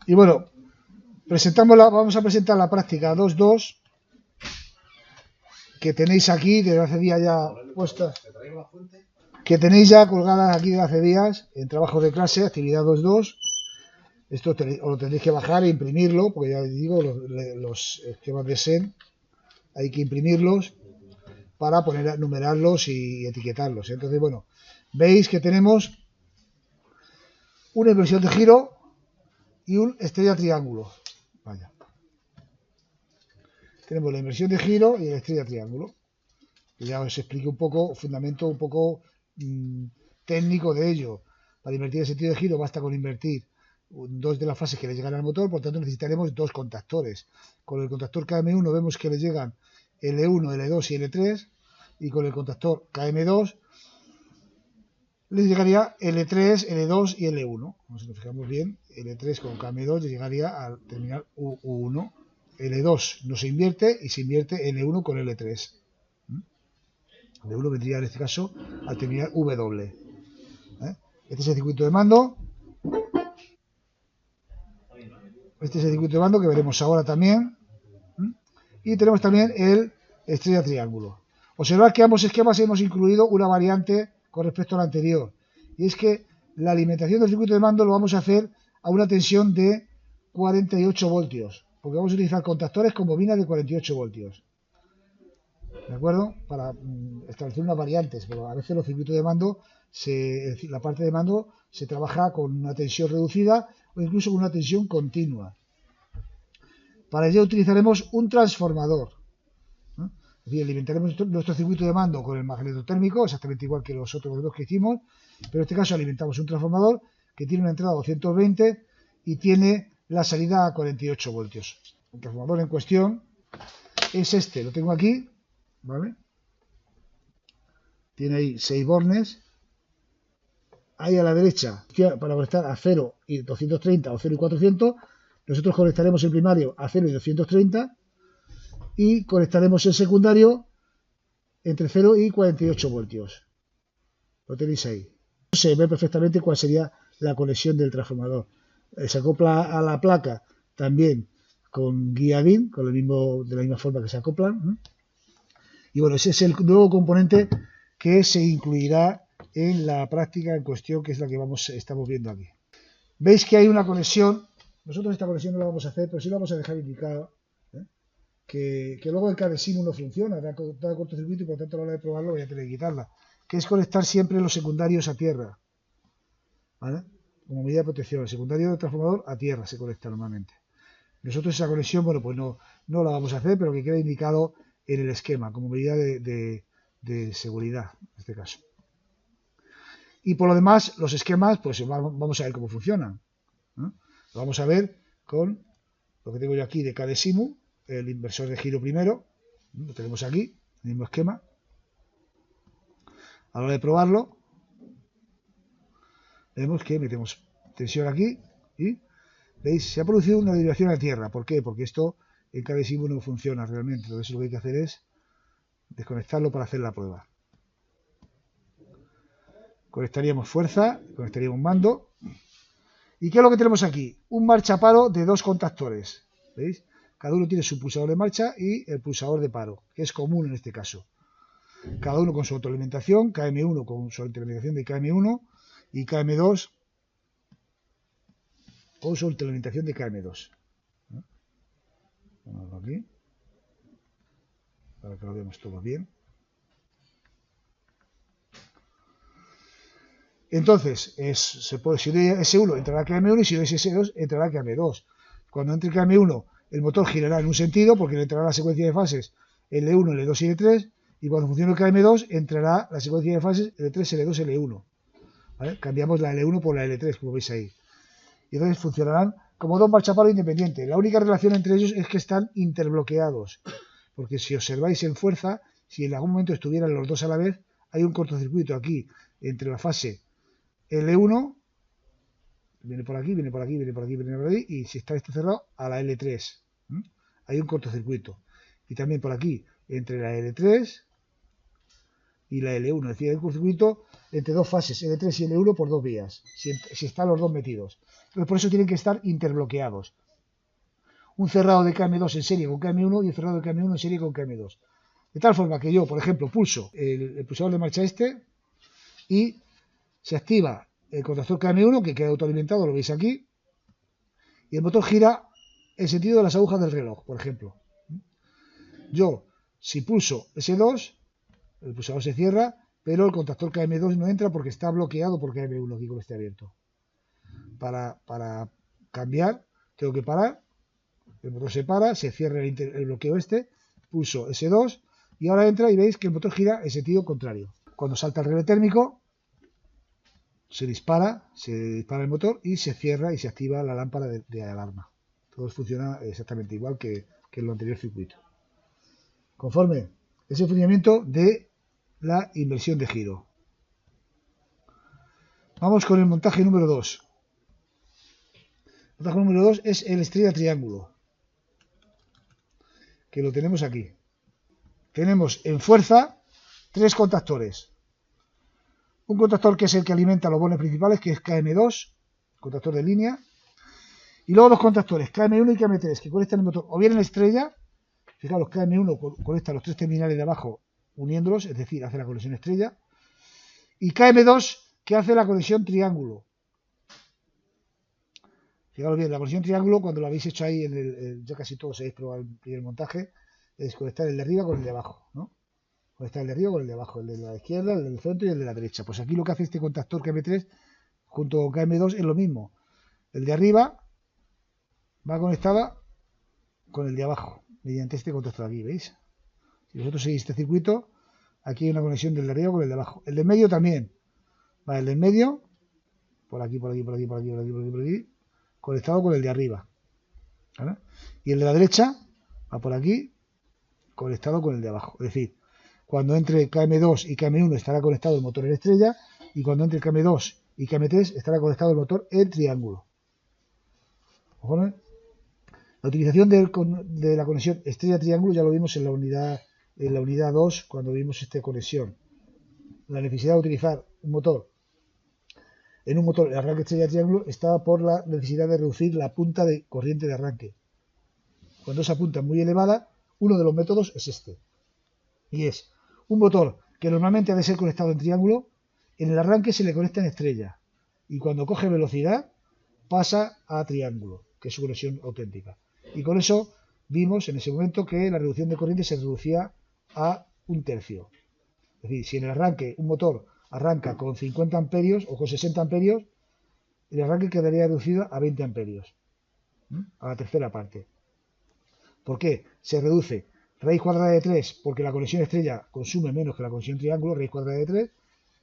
Y bueno, vamos a presentar la práctica 2.2 que tenéis aquí desde hace días ya puestas, que tenéis ya colgadas aquí desde hace días en trabajos de clase, actividad 2.2. Esto os lo tendréis que bajar e imprimirlo, porque ya digo, los esquemas de SEN hay que imprimirlos para numerarlos y etiquetarlos. Entonces, bueno, veis que tenemos una inversión de giro y un estrella triángulo. Vaya. Tenemos la inversión de giro y la estrella triángulo. Y ya os explico un poco, fundamento un poco técnico de ello. Para invertir el sentido de giro basta con invertir dos de las fases que le llegan al motor, por tanto necesitaremos dos contactores. Con el contactor KM1 vemos que le llegan L1, L2 y L3, y con el contactor KM2 le llegaría L3, L2 y L1. Si nos fijamos bien, L3 con KM2 le llegaría al terminal U1. L2 no se invierte y se invierte L1 con L3. L1 vendría en este caso al terminal W. Este es el circuito de mando. Este es el circuito de mando que veremos ahora también. Y tenemos también el estrella triángulo. Observad que ambos esquemas hemos incluido una variante con respecto al anterior. Y es que la alimentación del circuito de mando lo vamos a hacer a una tensión de 48 voltios. Porque vamos a utilizar contactores con bobinas de 48 voltios. ¿De acuerdo? Para establecer unas variantes. Pero a veces los circuitos de mando, la parte de mando se trabaja con una tensión reducida o incluso con una tensión continua. Para ello utilizaremos un transformador. Es decir, alimentaremos nuestro circuito de mando con el magnetotérmico, exactamente igual que los otros dos que hicimos, pero en este caso alimentamos un transformador que tiene una entrada a 220 y tiene la salida a 48 voltios. El transformador en cuestión es este, lo tengo aquí, ¿vale? Tiene ahí 6 bornes. Ahí a la derecha, para conectar a 0 y 230 o 0 y 400, nosotros conectaremos el primario a 0 y 230 y conectaremos el secundario entre 0 y 48 voltios. Lo tenéis ahí. Se ve perfectamente cuál sería la conexión del transformador. Se acopla a la placa también con guía DIN, de la misma forma que se acoplan. Y bueno, ese es el nuevo componente que se incluirá en la práctica en cuestión, que es la que estamos viendo aquí. Veis que hay una conexión. Nosotros esta conexión no la vamos a hacer, pero sí la vamos a dejar indicada. Que luego el KDSIMU no funciona, da cortocircuito y por tanto a la hora de probarlo voy a tener que quitarla. Que es conectar siempre los secundarios a tierra. ¿Vale? Como medida de protección, el secundario del transformador a tierra se conecta normalmente. Nosotros esa conexión, bueno, pues no la vamos a hacer, pero que queda indicado en el esquema, como medida de seguridad, en este caso. Y por lo demás, los esquemas, pues vamos a ver cómo funcionan. Lo vamos a ver con lo que tengo yo aquí de KDSIMU, el inversor de giro primero. Lo tenemos aquí, el mismo esquema. A la hora de probarlo, vemos que metemos tensión aquí y, ¿veis? Se ha producido una derivación a tierra. ¿Por qué? Porque esto en KDSIMU no funciona realmente. Entonces lo que hay que hacer es desconectarlo para hacer la prueba. Conectaríamos fuerza, conectaríamos mando. ¿Y qué es lo que tenemos aquí? Un marchaparo de dos contactores. ¿Veis? Cada uno tiene su pulsador de marcha y el pulsador de paro, que es común en este caso. Cada uno con su autoalimentación, KM1 con su autoalimentación de KM1 y KM2 con su autoalimentación de KM2. Vamos aquí, para que lo veamos todo bien. Entonces, si S1 entrará a KM1 y si no es S2 entrará a KM2. Cuando entre KM1, el motor girará en un sentido porque le entrará la secuencia de fases L1, L2 y L3, y cuando funcione el KM2 entrará la secuencia de fases L3, L2, L1. ¿Vale? Cambiamos la L1 por la L3, como veis ahí. Y entonces funcionarán como dos marchapalos independientes. La única relación entre ellos es que están interbloqueados. Porque si observáis en fuerza, si en algún momento estuvieran los dos a la vez, hay un cortocircuito aquí entre la fase L1, viene por aquí, viene por aquí, viene por aquí, viene por aquí, y si está esto cerrado, a la L3. Hay un cortocircuito. Y también por aquí, entre la L3 y la L1, es decir, hay un cortocircuito entre dos fases, L3 y L1 por dos vías, si están los dos metidos. Entonces, por eso tienen que estar interbloqueados. Un cerrado de KM2 en serie con KM1 y un cerrado de KM1 en serie con KM2. De tal forma que yo, por ejemplo, pulso el pulsador de marcha y se activa el contactor KM1 que queda autoalimentado, lo veis aquí, y el motor gira en sentido de las agujas del reloj, por ejemplo. Yo, si pulso S2, el pulsador se cierra, pero el contactor KM2 no entra porque está bloqueado por KM1 aquí con este abierto. Para cambiar, tengo que parar, el motor se para, se cierra el bloqueo pulso S2 y ahora entra y veis que el motor gira en sentido contrario. Cuando salta el relé térmico, se dispara el motor y se cierra y se activa la lámpara de alarma. Todo funciona exactamente igual que en lo anterior circuito. Conforme es el funcionamiento de la inversión de giro. Vamos con el montaje número 2. El montaje número 2 es el estrella triángulo, que lo tenemos aquí. Tenemos en fuerza 3 contactores. Un contactor que es el que alimenta los bones principales, que es KM2, contactor de línea. Y luego 2 contactores, KM1 y KM3, que conectan el motor o bien en estrella. Fijaros, KM1 conecta los 3 terminales de abajo uniéndolos, es decir, hace la conexión estrella. Y KM2 que hace la conexión triángulo. Fijaros bien, la conexión triángulo, cuando lo habéis hecho ahí, ya casi todos habéis probado el primer montaje, es conectar el de arriba con el de abajo, ¿no? Conectar el de arriba con el de abajo, el de la izquierda, el del centro y el de la derecha. Pues aquí lo que hace este contactor KM3 junto con KM2 es lo mismo. El de arriba va conectada con el de abajo, mediante este contactor aquí, ¿veis? Si vosotros seguís este circuito, aquí hay una conexión del de arriba con el de abajo. El de medio también. Va el del medio, por aquí, conectado con el de arriba. ¿Vale? Y el de la derecha va por aquí, conectado con el de abajo. Es decir, cuando entre KM2 y KM1 estará conectado el motor en estrella, y cuando entre KM2 y KM3 estará conectado el motor en triángulo. ¿Vale? La utilización de la conexión estrella-triángulo ya lo vimos en la unidad 2 cuando vimos esta conexión. La necesidad de utilizar un motor el arranque estrella-triángulo está por la necesidad de reducir la punta de corriente de arranque. Cuando esa punta es muy elevada, uno de los métodos es este. Y es un motor que normalmente ha de ser conectado en triángulo, en el arranque se le conecta en estrella. Y cuando coge velocidad, pasa a triángulo, que es su conexión auténtica. Y con eso vimos en ese momento que la reducción de corriente se reducía a 1/3. Es decir, si en el arranque un motor arranca con 50 amperios o con 60 amperios, el arranque quedaría reducido a 20 amperios, a la tercera parte. ¿Por qué? Se reduce raíz cuadrada de 3 porque la conexión estrella consume menos que la conexión triángulo, raíz cuadrada de 3,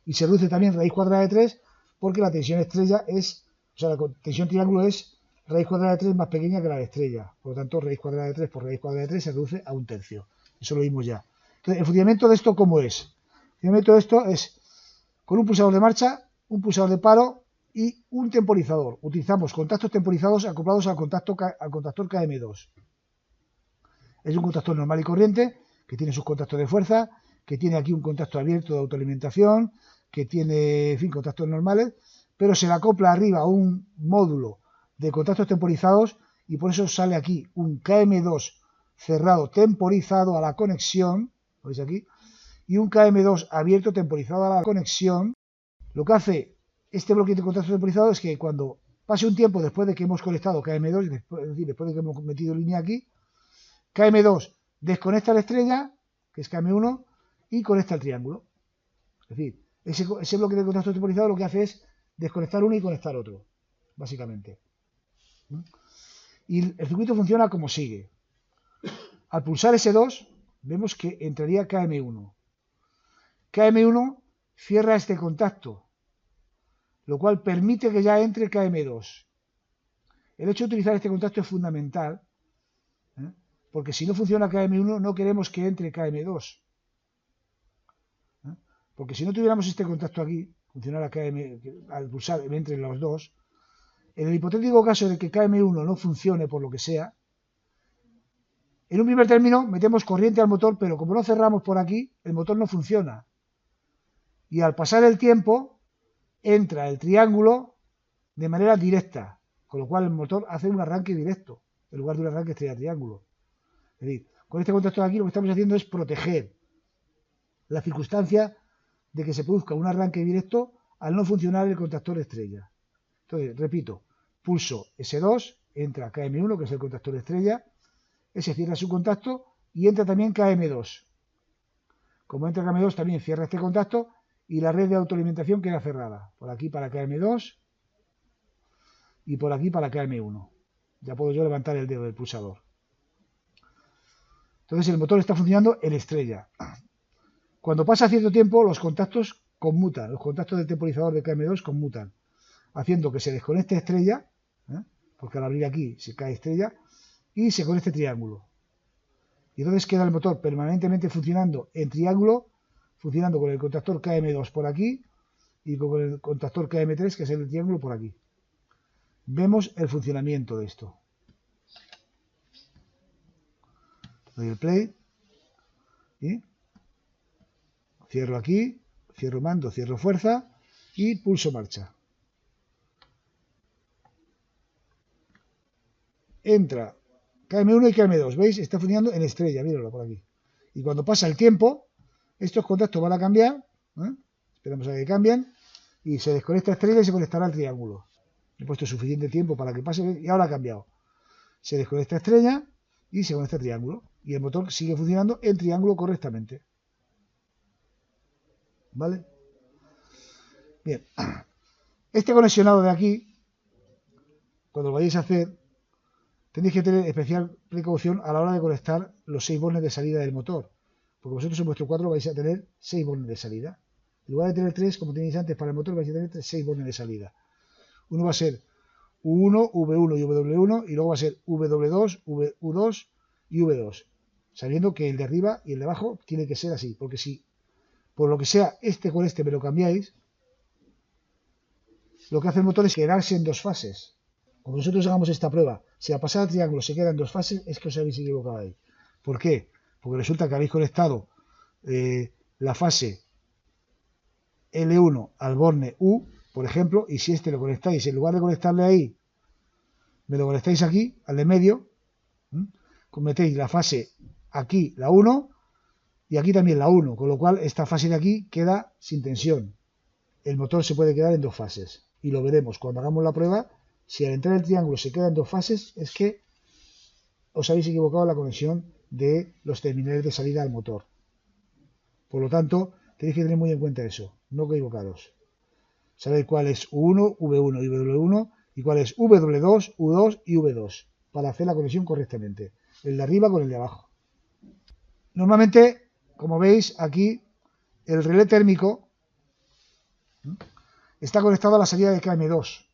y se reduce también raíz cuadrada de 3 porque la tensión estrella la tensión triángulo es raíz cuadrada de 3 más pequeña que la de estrella. Por lo tanto, raíz cuadrada de 3 por raíz cuadrada de 3 se reduce a 1/3. Eso lo vimos ya. Entonces, el funcionamiento de esto, ¿cómo es? El funcionamiento de esto es con un pulsador de marcha, un pulsador de paro y un temporizador. Utilizamos contactos temporizados acoplados al contactor KM2. Es un contactor normal y corriente que tiene sus contactos de fuerza, que tiene aquí un contacto abierto de autoalimentación, que tiene, en fin, contactos normales, pero se le acopla arriba a un módulo de contactos temporizados y por eso sale aquí un KM2 cerrado temporizado a la conexión, ¿lo veis aquí? Y un KM2 abierto temporizado a la conexión. Lo que hace este bloque de contactos temporizados es que cuando pase un tiempo después de que hemos conectado KM2, es decir, después de que hemos metido línea aquí, KM2 desconecta la estrella, que es KM1, y conecta el triángulo. Es decir, ese bloque de contactos temporizados lo que hace es desconectar uno y conectar otro, básicamente. Y el circuito funciona como sigue. Al pulsar S2, vemos que entraría KM1. KM1 cierra este contacto, lo cual permite que ya entre KM2. El hecho de utilizar este contacto es fundamental, porque si no funciona KM1 no queremos que entre KM2. Porque si no tuviéramos este contacto aquí, funcionara al pulsar entre los dos, en el hipotético caso de que KM1 no funcione por lo que sea, en un primer término metemos corriente al motor, pero como no cerramos por aquí, el motor no funciona. Y al pasar el tiempo, entra el triángulo de manera directa, con lo cual el motor hace un arranque directo, en lugar de un arranque estrella-triángulo. Es decir, con este contacto de aquí lo que estamos haciendo es proteger la circunstancia de que se produzca un arranque directo al no funcionar el contactor estrella. Entonces, repito, pulso S2, entra KM1, que es el contactor estrella, ese cierra su contacto y entra también KM2. Como entra KM2 también cierra este contacto y la red de autoalimentación queda cerrada. Por aquí para KM2 y por aquí para KM1. Ya puedo yo levantar el dedo del pulsador. Entonces el motor está funcionando en estrella. Cuando pasa cierto tiempo los contactos conmutan, los contactos del temporizador de KM2 conmutan, haciendo que se desconecte estrella, porque al abrir aquí se cae estrella, y se conecte triángulo. Y entonces queda el motor permanentemente funcionando en triángulo, funcionando con el contactor KM2 por aquí y con el contactor KM3, que es el triángulo, por aquí. Vemos el funcionamiento de esto. Doy el play y cierro aquí, cierro mando, cierro fuerza y pulso marcha. Entra KM1 y KM2, ¿veis? Está funcionando en estrella, míralo por aquí. Y cuando pasa el tiempo, estos contactos van a cambiar, esperamos a que cambien, y se desconecta estrella y se conectará al triángulo. He puesto suficiente tiempo para que pase y ahora ha cambiado. Se desconecta estrella y se conecta triángulo. Y el motor sigue funcionando en triángulo correctamente. ¿Vale? Bien. Este conexionado de aquí, cuando lo vayáis a hacer, tenéis que tener especial precaución a la hora de conectar los 6 bornes de salida del motor. Porque vosotros en vuestro cuadro vais a tener 6 bornes de salida. En lugar de tener 3, como tenéis antes para el motor, vais a tener 6 bornes de salida. Uno va a ser U1, V1 y W1 y luego va a ser W2, U2 y V2. Sabiendo que el de arriba y el de abajo tiene que ser así. Porque si por lo que sea este con este me lo cambiáis, lo que hace el motor es quedarse en 2 fases. Cuando nosotros hagamos esta prueba, si al pasar el triángulo se queda en 2 fases, es que os habéis equivocado ahí. ¿Por qué? Porque resulta que habéis conectado la fase L1 al borne U, por ejemplo, y si este lo conectáis, en lugar de conectarle ahí, me lo conectáis aquí, al de medio, metéis la fase aquí, la 1, y aquí también la 1, con lo cual esta fase de aquí queda sin tensión. El motor se puede quedar en 2 fases, y lo veremos cuando hagamos la prueba. Si al entrar el triángulo se queda en 2 fases, es que os habéis equivocado en la conexión de los terminales de salida al motor. Por lo tanto, tenéis que tener muy en cuenta eso, no equivocaros. Sabéis cuál es U1, V1 y W1 y cuál es W2, U2 y V2 para hacer la conexión correctamente. El de arriba con el de abajo. Normalmente, como veis aquí, el relé térmico está conectado a la salida de KM2.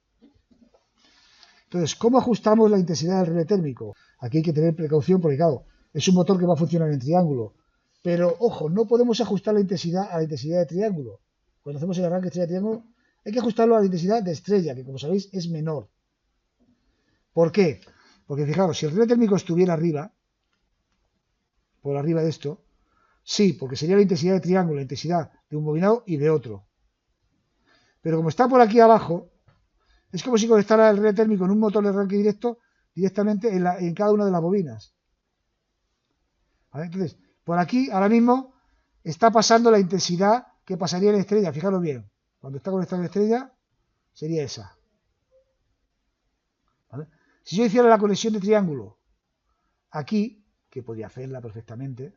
Entonces, ¿cómo ajustamos la intensidad del relé térmico? Aquí hay que tener precaución porque, claro, es un motor que va a funcionar en triángulo. Pero, ojo, no podemos ajustar la intensidad a la intensidad de triángulo. Cuando hacemos el arranque estrella-triángulo, hay que ajustarlo a la intensidad de estrella, que como sabéis es menor. ¿Por qué? Porque fijaros, si el relé térmico estuviera arriba, por arriba de esto, sí, porque sería la intensidad de triángulo, la intensidad de un bobinado y de otro. Pero como está por aquí abajo, es como si conectara el relé térmico en un motor de arranque directo directamente en cada una de las bobinas. ¿Vale? Entonces, por aquí ahora mismo está pasando la intensidad que pasaría en estrella. Fijaros bien, cuando está conectado en estrella, sería esa. ¿Vale? Si yo hiciera la conexión de triángulo aquí, que podría hacerla perfectamente,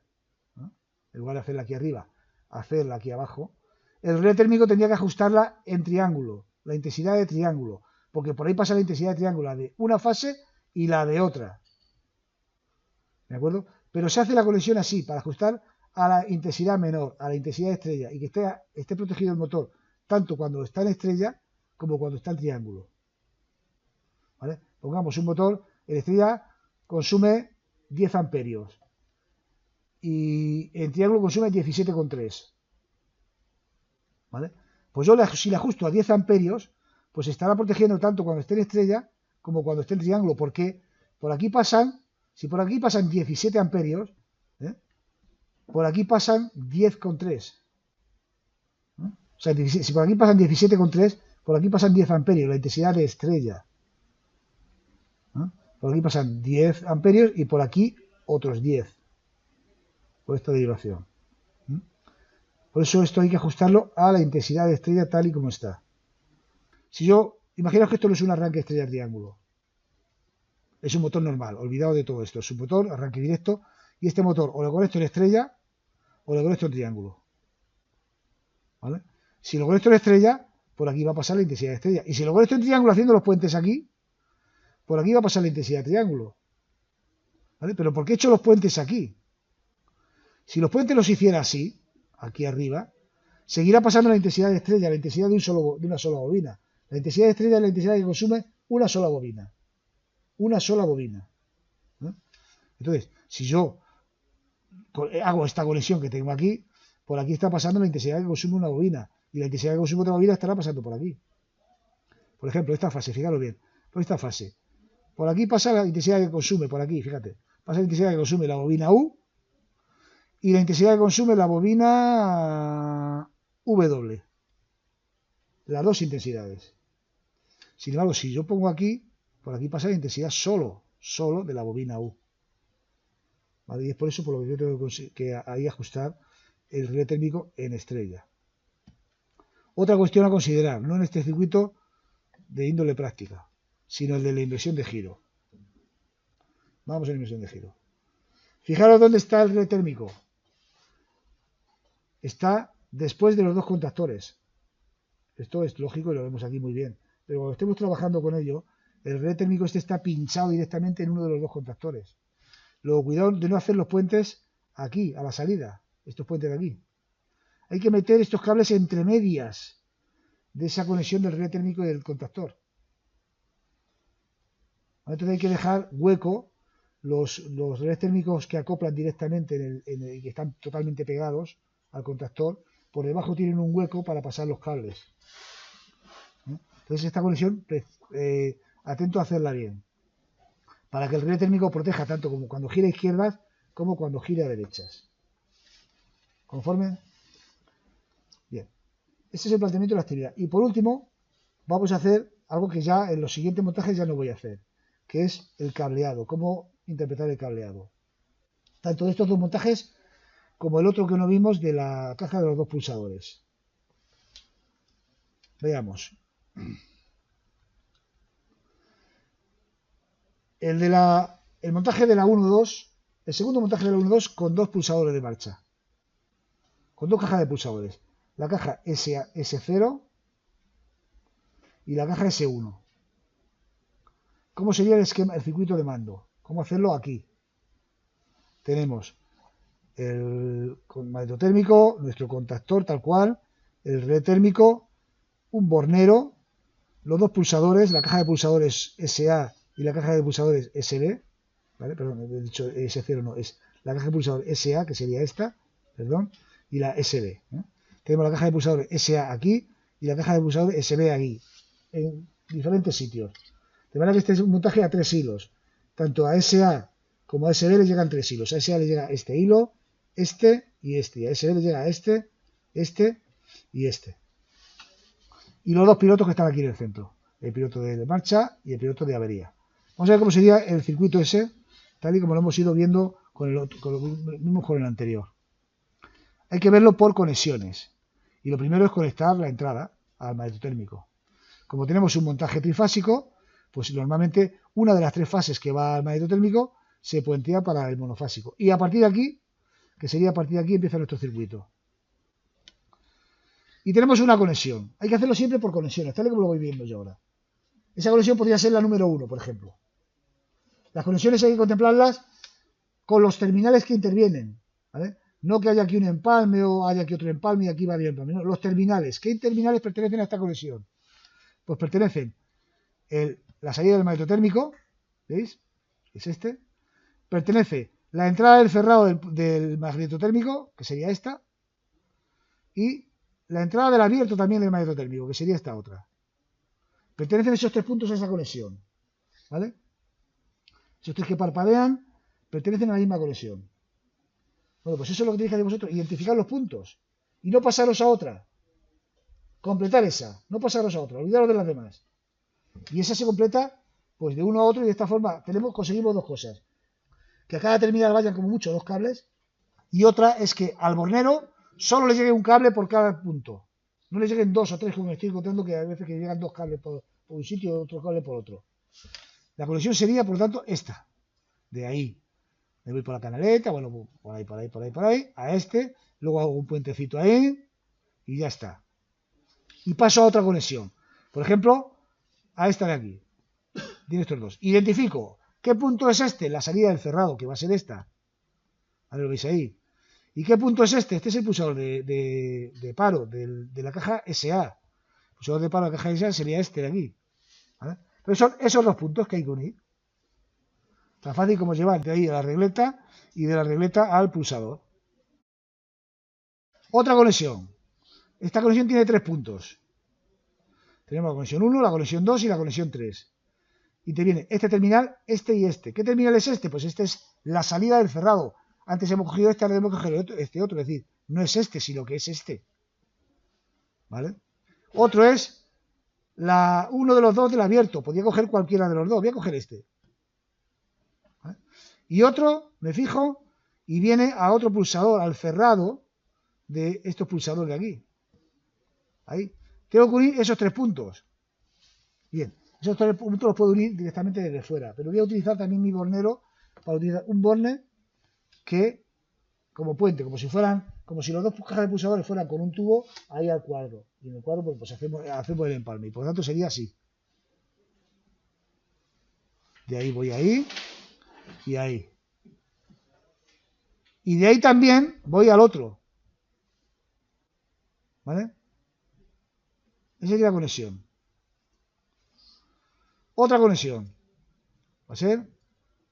¿no? En lugar de hacerla aquí arriba, hacerla aquí abajo, el relé térmico tendría que ajustarla en triángulo, la intensidad de triángulo, porque por ahí pasa la intensidad de triángulo, la de una fase y la de otra. ¿De acuerdo? Pero se hace la conexión así, para ajustar a la intensidad menor, a la intensidad de estrella, y que esté protegido el motor, tanto cuando está en estrella como cuando está en triángulo. ¿Vale? Pongamos un motor, en estrella consume 10 amperios y en triángulo consume 17,3. ¿Vale? Pues yo si le ajusto a 10 amperios, pues estará protegiendo tanto cuando esté en estrella como cuando esté en triángulo, porque por aquí pasan, si por aquí pasan 17 amperios, por aquí pasan 10,3. O sea, si por aquí pasan 17,3, por aquí pasan 10 amperios, la intensidad de estrella. ¿No? Por aquí pasan 10 amperios y por aquí otros 10. Por esta derivación. ¿Mm? Por eso esto hay que ajustarlo a la intensidad de estrella tal y como está. Si yo, imaginaos que esto no es un arranque estrella triángulo. Es un motor normal, olvidado de todo esto. Es un motor, arranque directo, y este motor o lo conecto en estrella o lo conecto en triángulo. ¿Vale? Si lo conecto en estrella, por aquí va a pasar la intensidad de estrella. Y si lo conecto en triángulo haciendo los puentes aquí, por aquí va a pasar la intensidad de triángulo. ¿Vale? Pero ¿por qué he hecho los puentes aquí? Si los puentes los hiciera así, aquí arriba, seguirá pasando la intensidad de estrella, la intensidad de una sola bobina. La intensidad de estrella es la intensidad que consume una sola bobina. Una sola bobina. ¿No? Entonces, si yo hago esta conexión que tengo aquí, por aquí está pasando la intensidad que consume una bobina. Y la intensidad que consume otra bobina estará pasando por aquí. Por ejemplo, esta fase, fijaros bien. Por esta fase. Por aquí pasa la intensidad que consume, por aquí, fíjate. Pasa la intensidad que consume la bobina U y la intensidad que consume la bobina W. Las dos intensidades. Sin embargo, si yo pongo aquí, por aquí pasa la intensidad solo de la bobina U. ¿Vale? Y es por eso por lo que yo tengo que ahí ajustar el relé térmico en estrella. Otra cuestión a considerar, no en este circuito de índole práctica, sino el de la inversión de giro. Vamos a la inversión de giro. Fijaros dónde está el relé térmico. Está después de los dos contactores. Esto es lógico y lo vemos aquí muy bien. Pero cuando estemos trabajando con ello, el relé térmico este está pinchado directamente en uno de los dos contactores. Luego, cuidado de no hacer los puentes aquí, a la salida. Estos puentes de aquí. Hay que meter estos cables entre medias de esa conexión del relé térmico y del contactor. Entonces hay que dejar hueco los relés térmicos que acoplan directamente y que están totalmente pegados al contactor. Por debajo tienen un hueco para pasar los cables. Entonces esta conexión, atento a hacerla bien. Para que el relé térmico proteja tanto como cuando gira a izquierdas como cuando gira a derechas. ¿Conforme? Bien. Ese es el planteamiento de la actividad. Y por último, vamos a hacer algo que ya en los siguientes montajes ya no voy a hacer, que es el cableado. Cómo interpretar el cableado. Tanto de estos dos montajes como el otro que no vimos de la caja de los dos pulsadores. Veamos. El montaje de la 1-2, el segundo montaje de la 1-2 con dos pulsadores de marcha. Con dos cajas de pulsadores. La caja S0 y la caja S1. ¿Cómo sería el esquema, el circuito de mando? ¿Cómo hacerlo aquí? Tenemos el magnetotérmico, nuestro contactor tal cual, el relé térmico, un bornero, los dos pulsadores, la caja de pulsadores SA y la caja de pulsadores SB, ¿vale? Perdón, he dicho S0 no, es la caja de pulsadores SA, que sería esta, perdón, y la SB. Tenemos la caja de pulsadores SA aquí y la caja de pulsadores SB aquí, en diferentes sitios. De manera que este es un montaje a 3 hilos. Tanto a SA como a SB le llegan 3 hilos. A SA le llega este hilo, este y este. Y a SB le llega este y este. Y los dos pilotos que están aquí en el centro. El piloto de marcha y el piloto de avería. Vamos a ver cómo sería el circuito ese, tal y como lo hemos ido viendo con el anterior. Hay que verlo por conexiones. Y lo primero es conectar la entrada al magnetotérmico. Como tenemos un montaje trifásico, pues normalmente una de las 3 fases que va al magnetotérmico se puentea para el monofásico. Y a partir de aquí, que sería a partir de aquí, empieza nuestro circuito. Y tenemos una conexión. Hay que hacerlo siempre por conexiones, tal y como lo voy viendo yo ahora. Esa conexión podría ser la número 1, por ejemplo. Las conexiones hay que contemplarlas con los terminales que intervienen, ¿vale? No que haya aquí un empalme o haya aquí otro empalme y aquí va bien empalme. No, los terminales. ¿Qué terminales pertenecen a esta conexión? Pues pertenecen la salida del magnetotérmico, ¿veis? Es este. Pertenece la entrada del cerrado del magnetotérmico, que sería esta, y la entrada del abierto también del magnetotérmico, que sería esta otra. Pertenecen esos 3 puntos a esa conexión, ¿vale? Esos 3 que parpadean pertenecen a la misma conexión. Bueno, pues eso es lo que tenéis que hacer vosotros, identificar los puntos y no pasaros a otra. completar esa, no pasarnos a otra, olvidaros de las demás. Y esa se completa pues de uno a otro y de esta forma conseguimos dos cosas. Que a cada terminal vayan como mucho dos cables y otra es que al bornero solo le llegue un cable por cada punto. No le lleguen dos o tres como me estoy encontrando que a veces que llegan dos cables por un sitio y otro cable por otro. La conexión sería por lo tanto esta, de ahí. Me voy por la canaleta, bueno, por ahí, a este, luego hago un puentecito ahí y ya está. Y paso a otra conexión. Por ejemplo, a esta de aquí. Tiene estos dos. Identifico. ¿Qué punto es este? La salida del cerrado, que va a ser esta. A ver, lo veis ahí. ¿Y qué punto es este? Este es el pulsador de paro de la caja SA. El pulsador de paro de la caja SA sería este de aquí. ¿Vale? Pero son esos dos puntos que hay que unir. Tan fácil como llevar de ahí a la regleta y de la regleta al pulsador. Otra conexión. Esta conexión tiene tres puntos. Tenemos la conexión 1, la conexión 2 y la conexión 3. Y te viene este terminal, este y este. ¿Qué terminal es este? Pues este es la salida del cerrado. Antes hemos cogido este, ahora hemos cogido este otro. Es decir, no es este, sino que es este. ¿Vale? Otro es uno de los dos del abierto. Podría coger cualquiera de los dos. Voy a coger este. ¿Vale? Y otro, me fijo, y viene a otro pulsador, al cerrado de estos pulsadores de aquí. Ahí. Tengo que unir esos tres puntos. Bien. Esos tres puntos los puedo unir directamente desde fuera. Pero voy a utilizar también mi bornero para utilizar un borne que, como puente, como si los dos cajas de pulsadores fueran con un tubo ahí al cuadro. Y en el cuadro pues hacemos el empalme. Y por lo tanto sería así. De ahí voy ahí y ahí. Y de ahí también voy al otro. ¿Vale? Esa sería la conexión. Otra conexión va a ser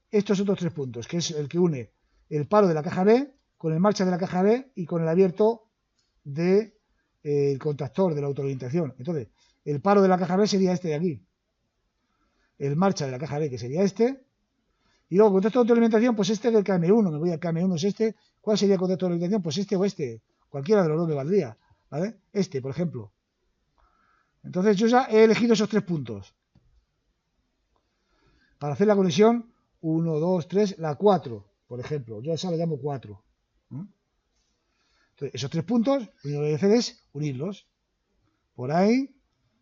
estos otros tres puntos, que es el que une el palo de la caja B con el marcha de la caja B y con el abierto del contactor de la autoorientación. Entonces, el palo de la caja B sería este de aquí. El marcha de la caja B, que sería este. Y luego, contacto de autoalimentación, pues este del KM1. Me voy al KM1, es este. ¿Cuál sería el contacto de autoalimentación? Pues este o este. Cualquiera de los dos me valdría. ¿Vale? Este, por ejemplo. Entonces, yo ya he elegido esos tres puntos. Para hacer la conexión 1, 2, 3, la 4, por ejemplo. Yo a esa la llamo 4. Entonces, esos tres puntos, lo único que voy a hacer es unirlos. Por ahí,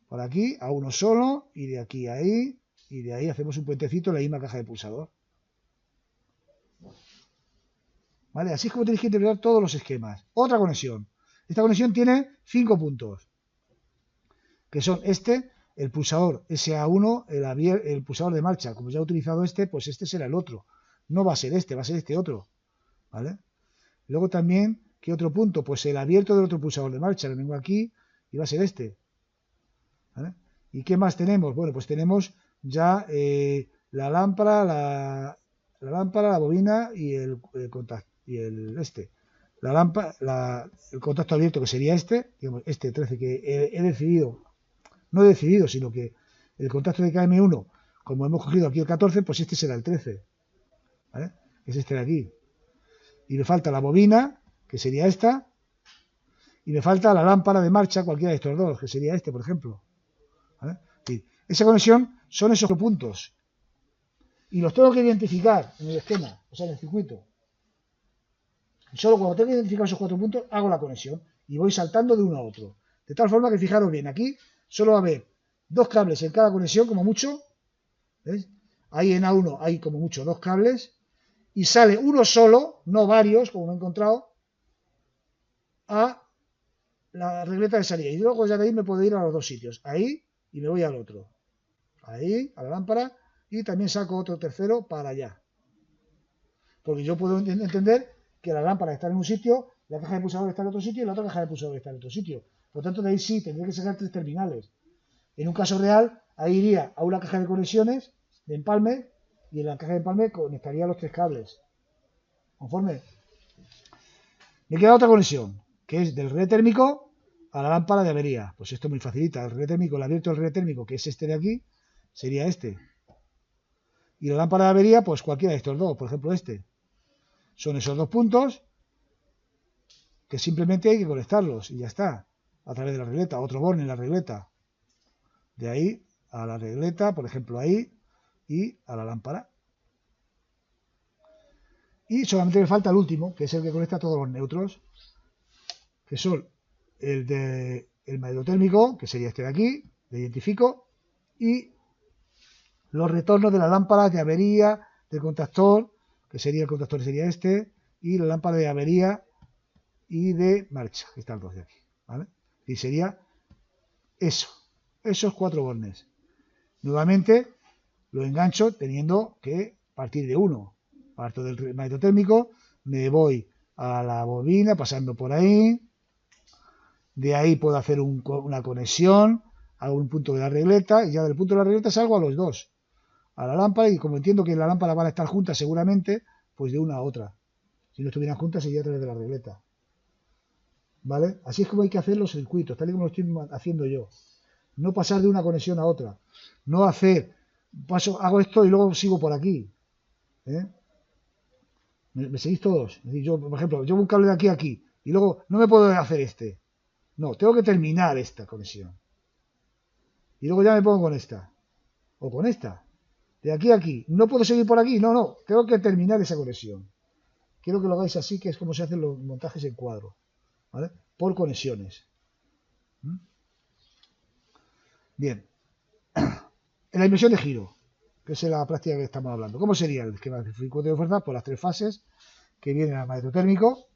por aquí, a uno solo, y de aquí a ahí, y de ahí hacemos un puentecito en la misma caja de pulsador. ¿Vale? Así es como tenéis que interpretar todos los esquemas. Otra conexión. Esta conexión tiene 5 puntos, que son este, el pulsador SA1, el pulsador de marcha. Como ya he utilizado este, pues este será el otro. No va a ser este, va a ser este otro. ¿Vale? Luego también, ¿qué otro punto? Pues el abierto del otro pulsador de marcha. Lo vengo aquí y va a ser este. ¿Vale? ¿Y qué más tenemos? Bueno, pues tenemos ya la lámpara, la bobina y el contacto. Y el contacto abierto, que sería digamos, este 13 que he decidido. No he decidido, sino que el contacto de KM1, como hemos cogido aquí el 14, pues este será el 13. ¿Vale? Es este de aquí. Y me falta la bobina, que sería esta. Y me falta la lámpara de marcha, cualquiera de estos dos, que sería este, por ejemplo. ¿Vale? Sí. Esa conexión son esos puntos. Y los tengo que identificar en el esquema, o sea, en el circuito. Y solo cuando tengo que identificar esos 4 puntos, hago la conexión. Y voy saltando de uno a otro. De tal forma que, fijaros bien, aquí solo va a haber 2 cables en cada conexión, como mucho. ¿Veis? Ahí en A1 hay como mucho 2 cables. Y sale uno solo, no varios, como me he encontrado, a la regleta de salida. Y luego ya de ahí me puedo ir a los dos sitios. Ahí y me voy al otro. Ahí, a la lámpara. Y también saco otro tercero para allá. Porque yo puedo entender que la lámpara está en un sitio, la caja de pulsador está en otro sitio y la otra caja de pulsador está en otro sitio. Por tanto, de ahí sí, tendría que sacar 3 terminales. En un caso real, ahí iría a una caja de conexiones de empalme y en la caja de empalme conectaría los 3 cables. ¿Conforme? Me queda otra conexión, que es del relé térmico a la lámpara de avería. Pues esto muy facilita. El relé térmico, el abierto del relé térmico, que es este de aquí, sería este. Y la lámpara de avería, pues cualquiera de estos dos, por ejemplo este. Son esos 2 puntos que simplemente hay que conectarlos y ya está. a través de la regleta, otro borne en la regleta, de ahí a la regleta, por ejemplo ahí, y a la lámpara. Y solamente me falta el último, que es el que conecta todos los neutros, que son el de el magnetotérmico, que sería este de aquí, le identifico, y los retornos de la lámpara de avería del contactor, que sería el contactor sería este, y la lámpara de avería y de marcha, que están los de aquí, ¿vale? Y sería eso, esos 4 bornes. Nuevamente lo engancho teniendo que partir de uno. Parto del magnetotérmico, me voy a la bobina pasando por ahí, de ahí puedo hacer una conexión a un punto de la regleta y ya del punto de la regleta salgo a los dos, a la lámpara, y como entiendo que la lámpara van a estar juntas seguramente, pues de una a otra. Si no estuvieran juntas sería a través de la regleta. ¿Vale? Así es como hay que hacer los circuitos, tal y como lo estoy haciendo yo. No pasar de una conexión a otra. No hacer, hago esto y luego sigo por aquí. ¿Eh? ¿Me seguís todos? Yo, por ejemplo, llevo un cable de aquí a aquí y luego no me puedo hacer este. No, tengo que terminar esta conexión. Y luego ya me pongo con esta. O con esta. De aquí a aquí. No puedo seguir por aquí. No. Tengo que terminar esa conexión. Quiero que lo hagáis así, que es como se hacen los montajes en cuadro. ¿Vale? Por conexiones. Bien. En la inversión de giro, que es la práctica que estamos hablando. ¿Cómo sería el esquema de circuito de fuerza? Por las 3 fases que vienen al magnetotérmico,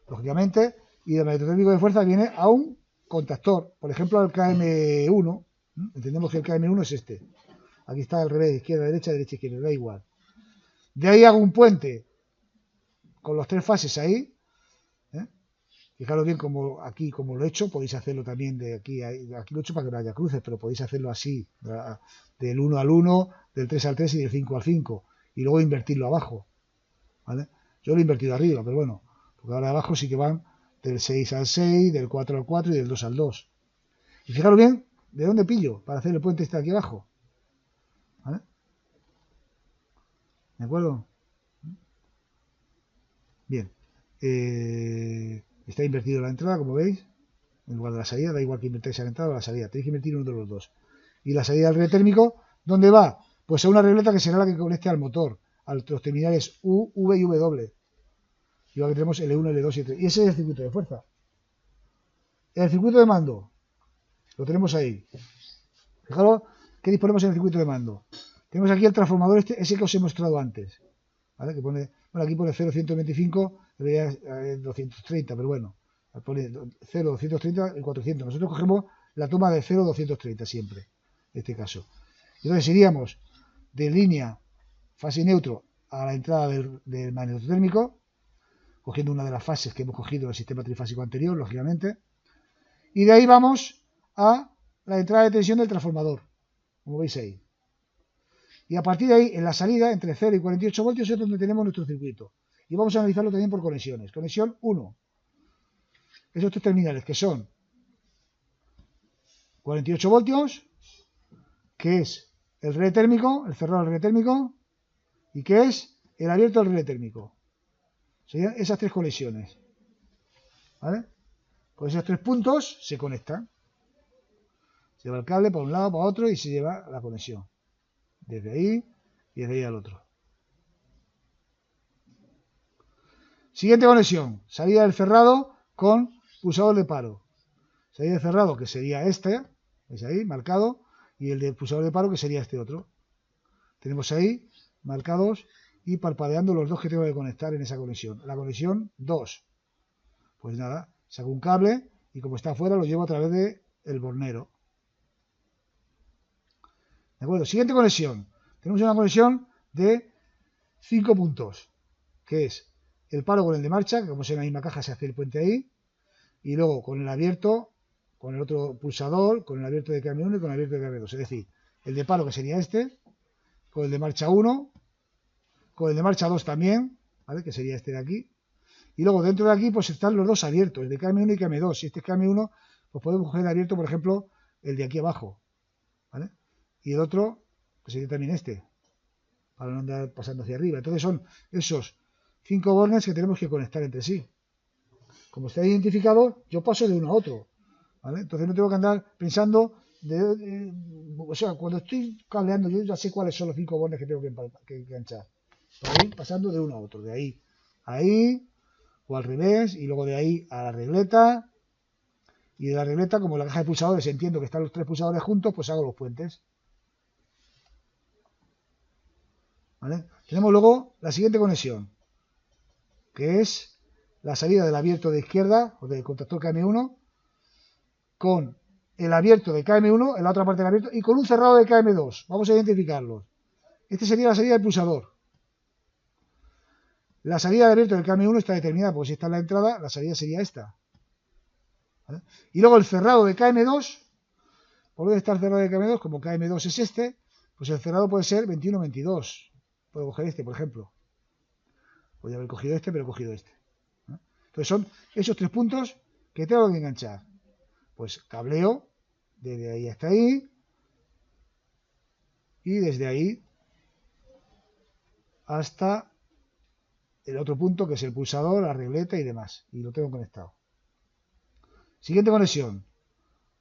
lógicamente, y del magnetotérmico de fuerza viene a un contactor, por ejemplo al KM1. Entendemos que el KM1 es este. Aquí está al revés, izquierda, derecha, izquierda, da igual. De ahí hago un puente con las 3 fases ahí. Fijaros bien como aquí, como lo he hecho, podéis hacerlo también de aquí a ahí. Aquí lo he hecho para que no haya cruces, pero podéis hacerlo así, del 1 al 1, del 3 al 3 y del 5 al 5, y luego invertirlo abajo, ¿vale? Yo lo he invertido arriba, pero bueno, porque ahora abajo sí que van del 6 al 6, del 4 al 4 y del 2 al 2. Y fijaros bien de dónde pillo para hacer el puente este de aquí abajo, ¿vale? ¿De acuerdo? Bien. Está invertido la entrada, como veis, en lugar de la salida, da igual que invertáis la entrada o la salida, tenéis que invertir uno de los dos. Y la salida del relé térmico, ¿dónde va? Pues a una regleta que será la que conecte al motor, a los terminales U, V y W. Y ahora tenemos L1, L2 y L3. Y ese es el circuito de fuerza. El circuito de mando, lo tenemos ahí. Fijaros qué disponemos en el circuito de mando. Tenemos aquí el transformador ese que os he mostrado antes, ¿vale? Que pone, bueno, aquí pone 0,125, debería 230, pero bueno, pone 0,230 y 400. Nosotros cogemos la toma de 0,230 siempre, en este caso. Entonces iríamos de línea fase neutro a la entrada del magnetotérmico, cogiendo una de las fases que hemos cogido del sistema trifásico anterior, lógicamente, y de ahí vamos a la entrada de tensión del transformador, como veis ahí. Y a partir de ahí, en la salida, entre 0 y 48 voltios, es donde tenemos nuestro circuito. Y vamos a analizarlo también por conexiones. Conexión 1. Esos 3 terminales que son 48 voltios, que es el relé térmico, el cerrado del relé térmico, y que es el abierto del relé térmico. Serían esas 3 conexiones. ¿Vale? Con esos 3 puntos se conectan. Se lleva el cable para un lado, para otro, y se lleva la conexión. Desde ahí y desde ahí al otro. Siguiente conexión. Salida del cerrado con pulsador de paro. Salida del cerrado, que sería este, es ahí, marcado, y el de pulsador de paro, que sería este otro. Tenemos ahí marcados y parpadeando los dos que tengo que conectar en esa conexión. La conexión 2. Pues nada, saco un cable y como está afuera lo llevo a través del bornero. ¿De acuerdo? Siguiente conexión. Tenemos una conexión de 5 puntos, que es el paro con el de marcha, que como es en la misma caja se hace el puente ahí, y luego con el abierto, con el otro pulsador, con el abierto de KM1 y con el abierto de KM2. Es decir, el de paro que sería este, con el de marcha 1, con el de marcha 2 también, ¿vale? Que sería este de aquí. Y luego dentro de aquí pues están los dos abiertos, el de KM1 y KM2. Si este es KM1, pues podemos coger abierto, por ejemplo, el de aquí abajo, ¿vale? Y el otro, que sería también este, para no andar pasando hacia arriba. Entonces son esos 5 bornes que tenemos que conectar entre sí. Como está identificado, yo paso de uno a otro. ¿vale? Entonces no tengo que andar pensando, o sea, cuando estoy cableando yo ya sé cuáles son los 5 bornes que tengo que enganchar. Para ir pasando de uno a otro, de ahí a ahí, o al revés, y luego de ahí a la regleta, y de la regleta, como la caja de pulsadores entiendo que están los 3 pulsadores juntos, pues hago los puentes. ¿Vale? Tenemos luego la siguiente conexión, que es la salida del abierto de izquierda, o del contactor KM1, con el abierto de KM1 en la otra parte del abierto, y con un cerrado de KM2. Vamos a identificarlos. Esta sería la salida del pulsador. La salida de abierto del KM1 está determinada, porque si está en la entrada, la salida sería esta. ¿Vale? Y luego el cerrado de KM2, ¿por dónde está el cerrado de KM2? Como KM2 es este, pues el cerrado puede ser 21-22. Puedo coger este, por ejemplo. Podría haber cogido este, pero he cogido este. ¿No? Entonces son esos 3 puntos que tengo que enganchar. Pues cableo desde ahí hasta ahí. Y desde ahí hasta el otro punto, que es el pulsador, la regleta y demás. Y lo tengo conectado. Siguiente conexión.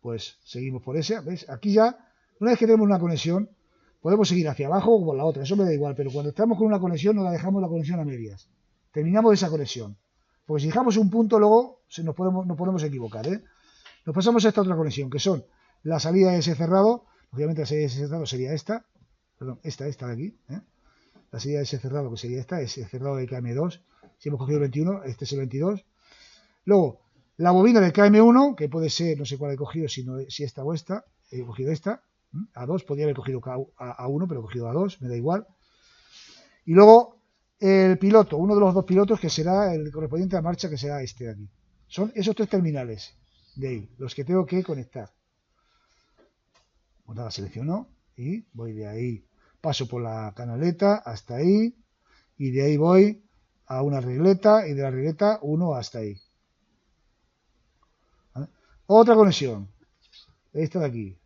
Pues seguimos por ese. ¿Ves? Aquí ya, una vez que tenemos una conexión, podemos seguir hacia abajo o por la otra. Eso me da igual. Pero cuando estamos con una conexión, no la dejamos la conexión a medias. Terminamos esa conexión. Porque si dejamos un punto, luego nos podemos equivocar. Nos pasamos a esta otra conexión, que son la salida de ese cerrado. Obviamente la salida de ese cerrado sería esta. Perdón, esta de aquí. La salida de ese cerrado, que sería esta, es el cerrado de KM2. Si hemos cogido el 21, este es el 22. Luego, la bobina de KM1, que puede ser, no sé cuál he cogido, si esta o esta. He cogido esta. A2, podría haber cogido A1, pero he cogido A2, me da igual. Y luego, el piloto, uno de los 2 pilotos, que será el correspondiente a marcha, que será este de aquí. Son esos 3 terminales de ahí, los que tengo que conectar. Pues nada, selecciono y voy de ahí. Paso por la canaleta hasta ahí. Y de ahí voy a una regleta. Y de la regleta uno hasta ahí. ¿Vale? Otra conexión. Esta de aquí.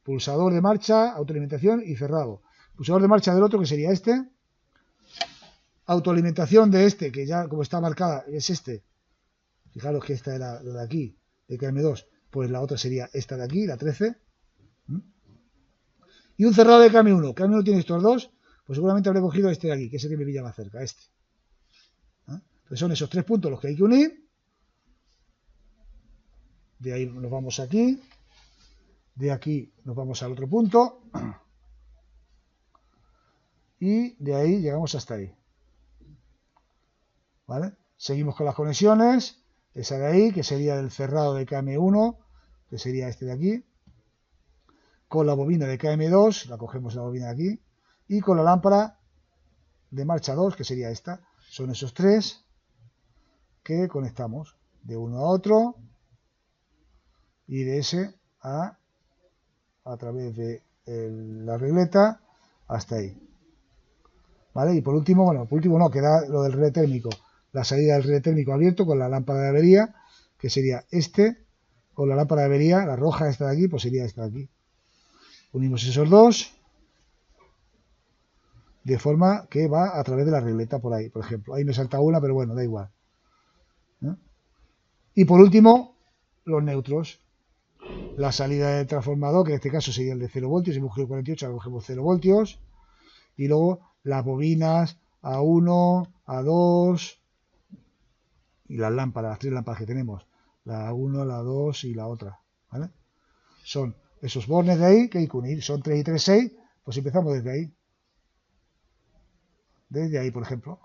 Pulsador de marcha, autoalimentación y cerrado. Pulsador de marcha del otro, que sería este. Autoalimentación de este, que ya como está marcada, es este. Fijaros que esta era la de aquí, de KM2. Pues la otra sería esta de aquí, la 13. Y un cerrado de KM1. KM1 tiene estos 2. Pues seguramente habré cogido este de aquí, que es el que me pilla más cerca, este. Entonces son esos 3 puntos los que hay que unir. De ahí nos vamos aquí. De aquí nos vamos al otro punto. Y de ahí llegamos hasta ahí. ¿Vale? Seguimos con las conexiones. Esa de ahí, que sería el cerrado de KM1, que sería este de aquí. Con la bobina de KM2, la cogemos la bobina de aquí. Y con la lámpara de marcha 2, que sería esta. Son esos 3 que conectamos de uno a otro. Y de ese a través de la regleta hasta ahí. ¿Vale? Y por último, no, queda lo del relé térmico. La salida del relé térmico abierto con la lámpara de avería, que sería este, con la lámpara de avería, la roja esta de aquí, pues sería esta de aquí. Unimos esos 2, de forma que va a través de la regleta por ahí, por ejemplo. Ahí me salta una, pero bueno, da igual. Y por último, los neutros. La salida del transformador, que en este caso sería el de 0 voltios, si hemos cogido 48, ahora cogemos 0 voltios. Y luego las bobinas A1, A2 y las lámparas, las 3 lámparas que tenemos. La A1, la A2 y la otra. ¿Vale? Son esos bornes de ahí que hay que unir. Son 3 y 3, 6. Pues empezamos desde ahí. Desde ahí, por ejemplo.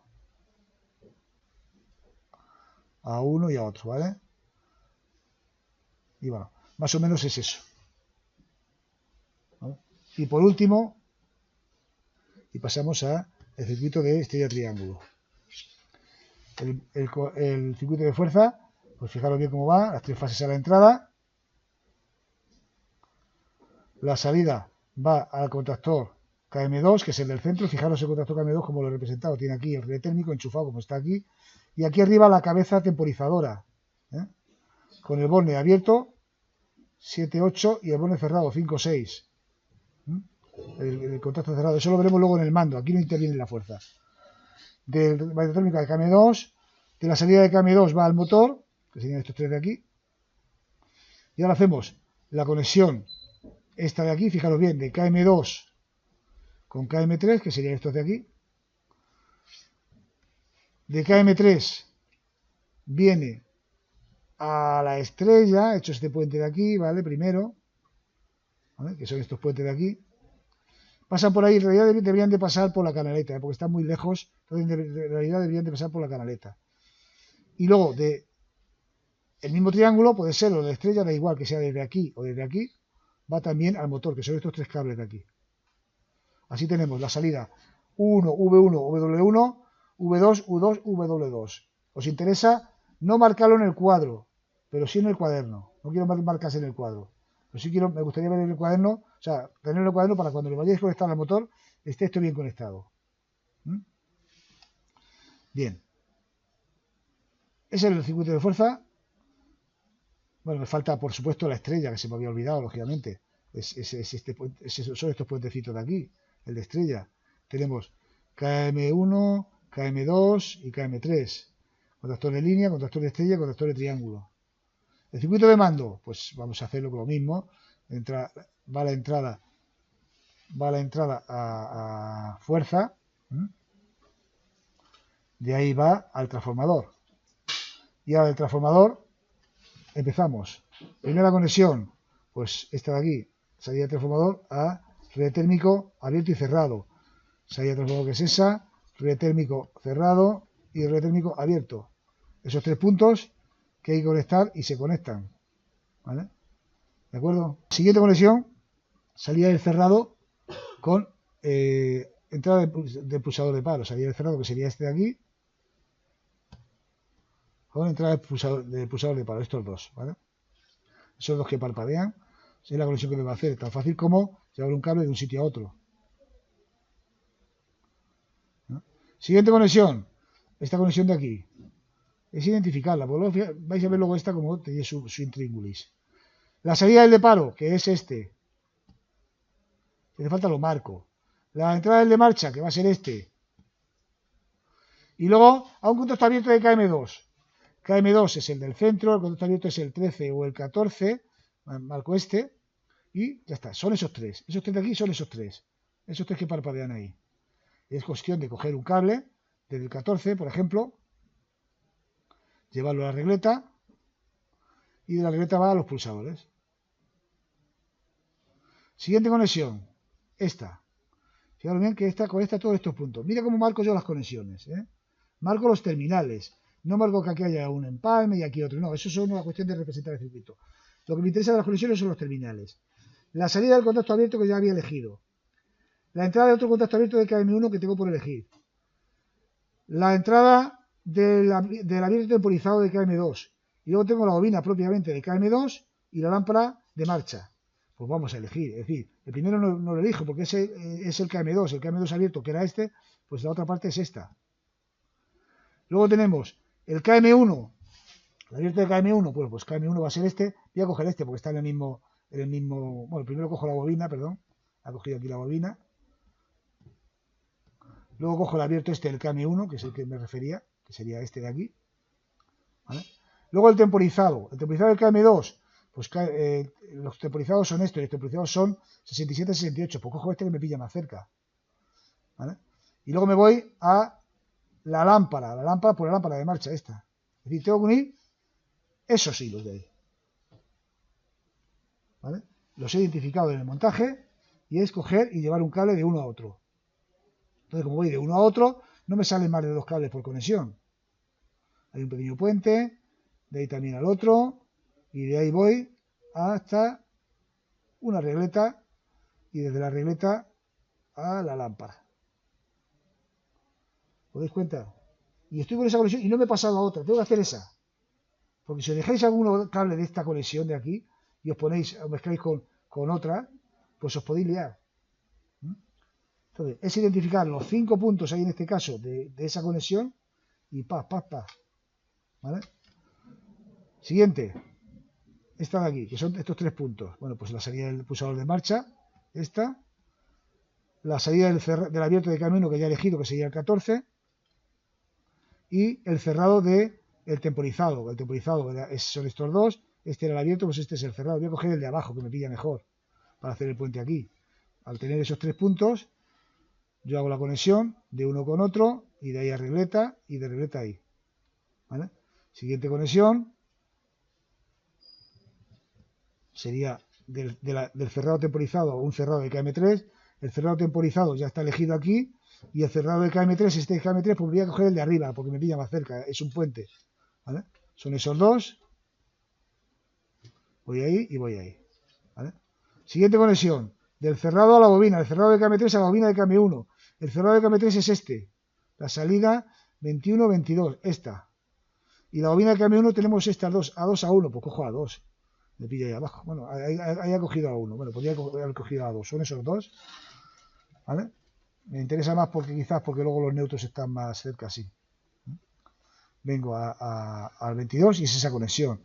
A uno y a otro, ¿vale? Y bueno, más o menos es eso. ¿Vale? Y por último, y pasamos a el circuito de estrella triángulo. El circuito de fuerza, pues fijaros bien cómo va, las 3 fases a la entrada. La salida va al contactor KM2, que es el del centro. Fijaros el contactor KM2 como lo he representado. Tiene aquí el relé térmico enchufado como está aquí. Y aquí arriba la cabeza temporizadora, con el borne abierto 7, 8 y el borne cerrado 5, 6. El contacto cerrado. Eso lo veremos luego en el mando. Aquí no interviene la fuerza. Del relé térmico de KM2. De la salida de KM2 va al motor, que serían estos 3 de aquí. Y ahora hacemos la conexión, esta de aquí, fijaros bien, de KM2 con KM3, que serían estos de aquí. De KM3 viene a la estrella, hecho este puente de aquí, ¿vale? Primero, ¿vale? Que son estos puentes de aquí. Pasan por ahí, en realidad deberían de pasar por la canaleta, porque están muy lejos, entonces en realidad deberían de pasar por la canaleta. Y luego, el mismo triángulo puede ser, o de la estrella, da igual que sea desde aquí o desde aquí, va también al motor, que son estos tres cables de aquí. Así tenemos la salida 1, V1, W1, V2, U2, W2. ¿Os interesa? No marcarlo en el cuadro, pero sí en el cuaderno. No quiero marcarse en el cuadro. Pero sí me gustaría ver en el cuaderno, o sea, tener en el cuaderno para cuando le vayáis a conectar al motor, esté esto bien conectado. Bien. Ese es el circuito de fuerza. Bueno, me falta, por supuesto, la estrella, que se me había olvidado, lógicamente. Son estos puentecitos de aquí, el de estrella. Tenemos KM1, KM2 y KM3. Contactor de línea, contactor de estrella, contactor de triángulo. El circuito de mando, pues vamos a hacerlo con lo mismo. Va la entrada a fuerza. De ahí va al transformador. Y ahora el transformador empezamos. Primera conexión, pues esta de aquí, salida del transformador a relé térmico abierto y cerrado. Salida del transformador que es esa, relé térmico cerrado y relé térmico abierto. Esos tres puntos que hay que conectar y se conectan. ¿Vale? ¿De acuerdo? Siguiente conexión, salida del cerrado con entrada del pulsador de paro. Salida del cerrado, que sería este de aquí, con entrada del pulsador de paro, estos dos, ¿vale? Esos dos que parpadean, es la conexión que debo hacer, tan fácil como llevar un cable de un sitio a otro. ¿No? Siguiente conexión, esta conexión de aquí, es identificarla, porque vais a ver luego esta como tiene su intríngulis. La salida del de paro, que es este, si hace falta lo marco. La entrada del de marcha, que va a ser este. Y luego a un contacto abierto de KM2. KM2 es el del centro, el contacto abierto es el 13 o el 14, marco este, y ya está, son esos tres. Esos tres de aquí son esos tres que parpadean ahí. Y es cuestión de coger un cable desde el 14, por ejemplo, llevarlo a la regleta, y de la regleta va a los pulsadores. Siguiente conexión, esta. Fijaros bien que esta conecta todos estos puntos. Mira cómo marco yo las conexiones, ¿eh? Marco los terminales. No marco que aquí haya un empalme y aquí otro. No, eso es una cuestión de representar el circuito. Lo que me interesa de las conexiones son los terminales. La salida del contacto abierto que ya había elegido. La entrada de otro contacto abierto de KM1 que tengo por elegir. La entrada del abierto temporizado de KM2. Y luego tengo la bobina propiamente de KM2 y la lámpara de marcha. Pues vamos a elegir. Es decir, el primero no lo elijo porque ese es el KM2. El KM2 abierto que era este, pues la otra parte es esta. Luego tenemos el KM1, el abierto de KM1, pues KM1 va a ser este. Voy a coger este porque está en el mismo, bueno, primero cojo la bobina, perdón. Ha cogido aquí la bobina. Luego cojo el abierto este del KM1, que es el que me refería, que sería este de aquí. ¿Vale? Luego el temporizado del KM2, pues los temporizados son estos, y los temporizados son 67, 68, pues cojo este que me pilla más cerca. ¿Vale? Y luego me voy a la lámpara por la lámpara de marcha esta. Es decir, tengo que unir esos hilos de ahí. ¿Vale? Los he identificado en el montaje y es coger y llevar un cable de uno a otro. Entonces, como voy de uno a otro, no me salen más de 2 cables por conexión. Hay un pequeño puente, de ahí también al otro, y de ahí voy hasta una regleta y desde la regleta a la lámpara. ¿Os dais cuenta? Y estoy con esa conexión y no me he pasado a otra, tengo que hacer esa. Porque si os dejáis algún cable de esta conexión de aquí y os mezcláis con otra, pues os podéis liar. Entonces, es identificar los 5 puntos ahí en este caso de esa conexión y pa. ¿Vale? Siguiente. Esta de aquí, que son estos 3 puntos. Bueno, pues la salida del pulsador de marcha, esta. La salida del abierto de KM1 que ya he elegido, que sería el 14. Y el cerrado del temporizado. El temporizado son estos dos Este era el abierto, pues este es el cerrado. Voy a coger el de abajo, que me pilla mejor, para hacer el puente aquí. Al tener esos 3 puntos, yo hago la conexión de uno con otro, y de ahí a regleta, y de regleta ahí. ¿Vale? Siguiente conexión sería del cerrado temporizado a un cerrado de KM3. El cerrado temporizado ya está elegido aquí, y el cerrado de KM3, este de KM3, pues voy a coger el de arriba, porque me pilla más cerca, es un puente. ¿Vale? Son esos dos. Voy ahí y voy ahí. ¿Vale? Siguiente conexión. Del cerrado a la bobina. El cerrado de KM3 a la bobina de KM1. El cerrado de KM3 es este. La salida 21-22. Esta. Y la bobina de KM1 tenemos estas dos. A2 a 1. Pues cojo A2. Me pilla ahí abajo. Bueno, ahí ha cogido A1. Bueno, podría haber cogido A2. Son esos dos. ¿Vale? Me interesa más porque quizás porque luego los neutros están más cerca así. Vengo al 22 y es esa conexión.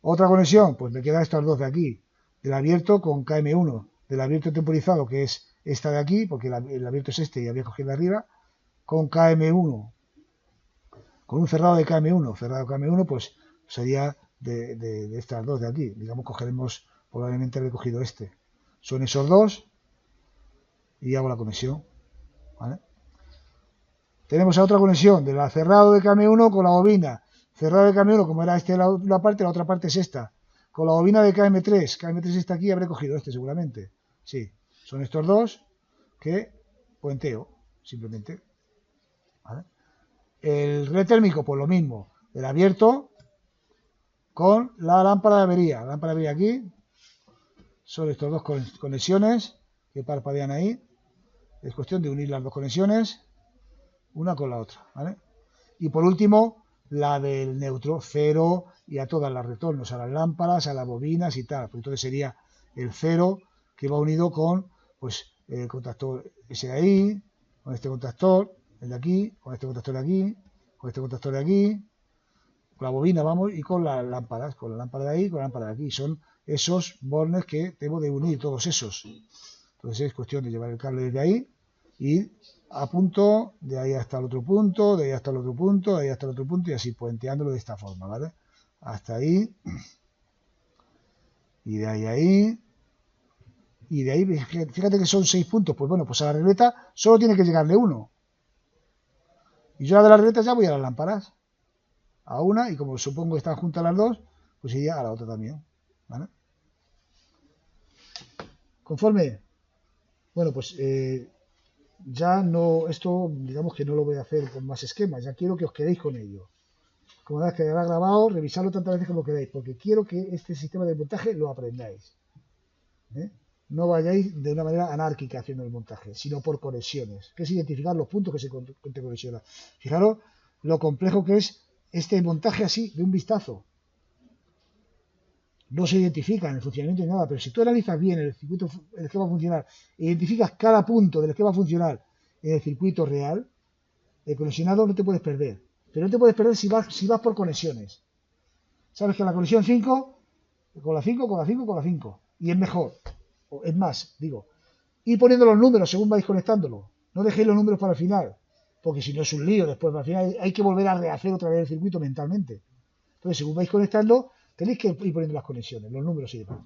Otra conexión, pues me quedan estas dos de aquí, del abierto con KM1, del abierto temporizado, que es esta de aquí, porque el abierto es este y había cogido de arriba, con KM1, con un cerrado de KM1. Cerrado de KM1, pues sería de estas dos de aquí. Digamos, cogeremos, probablemente haber cogido este. Son esos dos y hago la conexión. ¿Vale? Tenemos a otra conexión de la cerrado de KM1 con la bobina. Cerrado de KM1, como era este la parte, la otra parte es esta. Con la bobina de KM3. KM3 está aquí, habré cogido este seguramente. Sí, son estos dos que puenteo, simplemente. ¿Vale? El relé térmico, pues lo mismo. El abierto con la lámpara de avería. La lámpara de avería aquí. Son estos dos conexiones que parpadean ahí. Es cuestión de unir las dos conexiones, una con la otra. ¿Vale? Y por último, la del neutro, 0 y a todas las retornos, a las lámparas, a las bobinas y tal. Pues entonces sería el 0 que va unido con pues el contactor ese de ahí, con este contactor, el de aquí, con este contactor de aquí, con este contactor de aquí, con la bobina, vamos, y con las lámparas, con la lámpara de ahí, con la lámpara de aquí. Son esos bornes que debo de unir, todos esos. Entonces es cuestión de llevar el cable desde ahí y a punto, de ahí hasta el otro punto, de ahí hasta el otro punto, de ahí hasta el otro punto, y así puenteándolo de esta forma, ¿vale? Hasta ahí, y de ahí a ahí, y de ahí, fíjate que son 6 puntos, pues bueno, pues a la regleta solo tiene que llegarle uno. Y yo a de las regletas ya voy a las lámparas, a una, y como supongo que están juntas las dos, pues iría a la otra también, ¿vale? Conforme, bueno, pues ya no, esto digamos que no lo voy a hacer con más esquemas, ya quiero que os quedéis con ello. Como veis, quedará grabado, revisarlo tantas veces como queráis, porque quiero que este sistema de montaje lo aprendáis. ¿Eh? No vayáis de una manera anárquica haciendo el montaje, sino por conexiones, que es identificar los puntos que se conexionan. Fijaros lo complejo que es este montaje así, de un vistazo. No se identifica en el funcionamiento ni nada, pero si tú analizas bien el circuito en el que va a funcionar, e identificas cada punto del que va a funcionar en el circuito real, el conexionado no te puedes perder. Pero no te puedes perder si vas por conexiones. Sabes que la conexión 5, con la 5, con la 5, con la 5. Y es mejor. O es más, digo. Ir poniendo los números según vais conectándolo. No dejéis los números para el final. Porque si no es un lío después. Para el final hay que volver a rehacer otra vez el circuito mentalmente. Entonces, según vais conectando, tenéis que ir poniendo las conexiones, los números y demás.